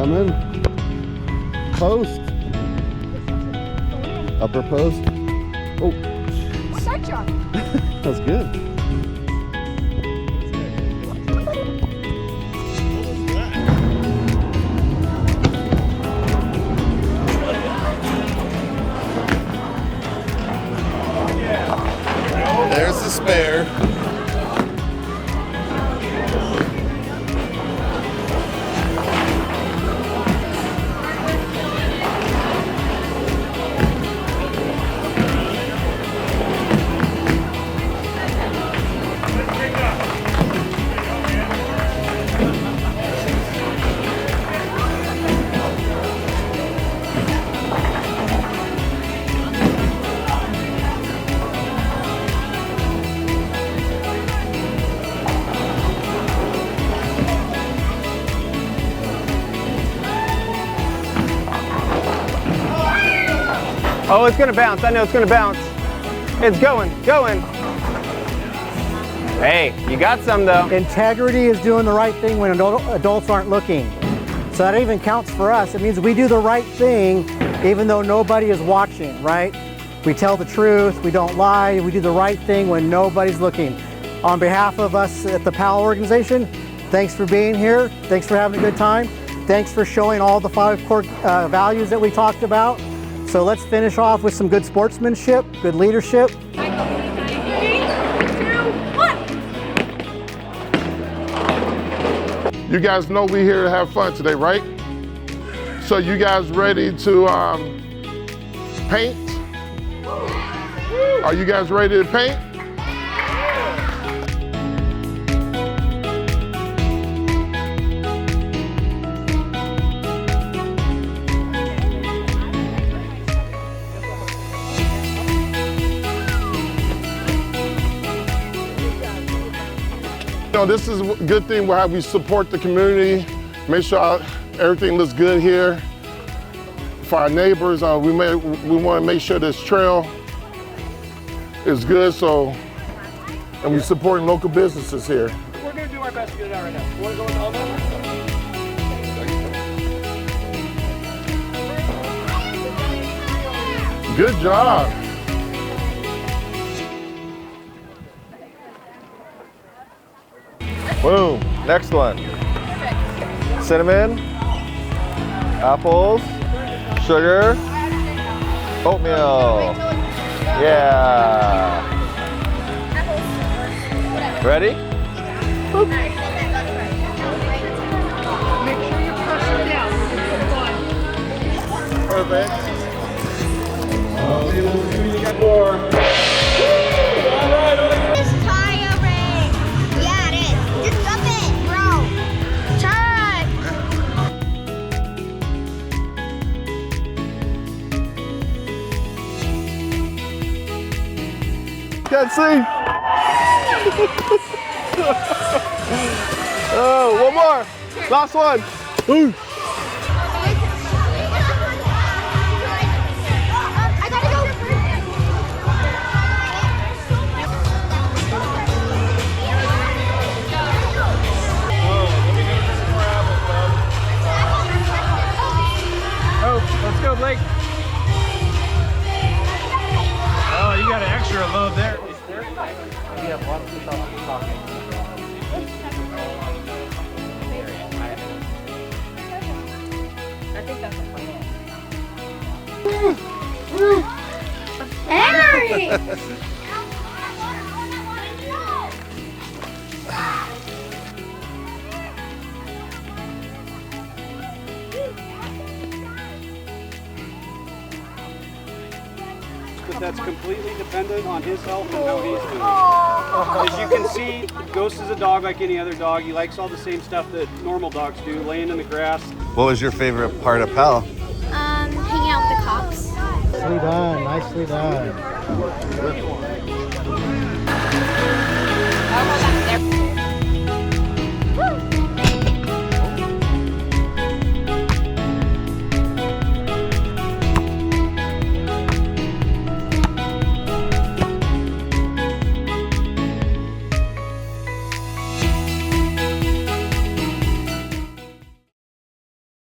Coming. Post. Upper post. Oh. Side shot. That's good. There's the spare. Oh, it's gonna bounce. I know it's gonna bounce. It's going. Hey, you got some though. Integrity is doing the right thing when adults aren't looking. So that even counts for us. It means we do the right thing even though nobody is watching, right? We tell the truth, we don't lie, we do the right thing when nobody's looking. On behalf of us at the PAL organization, thanks for being here. Thanks for having a good time. Thanks for showing all the 5 core values that we talked about. So let's finish off with some good sportsmanship, good leadership. 3, 2, 1. You guys know we're here to have fun today, right? So you guys ready to paint? Are you guys ready to paint? This is a good thing where we support the community, make sure everything looks good here. For our neighbors, we want to make sure this trail is good, and we're supporting local businesses here. We're gonna do our best to get it out right now. You wanna go with all that? Good job. Boom. Next one. Cinnamon, apples, sugar, oatmeal. Yeah. Ready? Boop. Make sure you press it down. Perfect. You got more. Can't see. Oh, one more. Last one. Ooh. I gotta go. Oh, let's go, Blake. Oh, you got an extra load there. We have lots of people talking. I think that's a plan. Harry! But that's completely dependent on his health and how he's doing. As you can see, Ghost is a dog like any other dog. He likes all the same stuff that normal dogs do, laying in the grass. What was your favorite part of PAL? Hanging out with the cops. Nicely done, nicely done.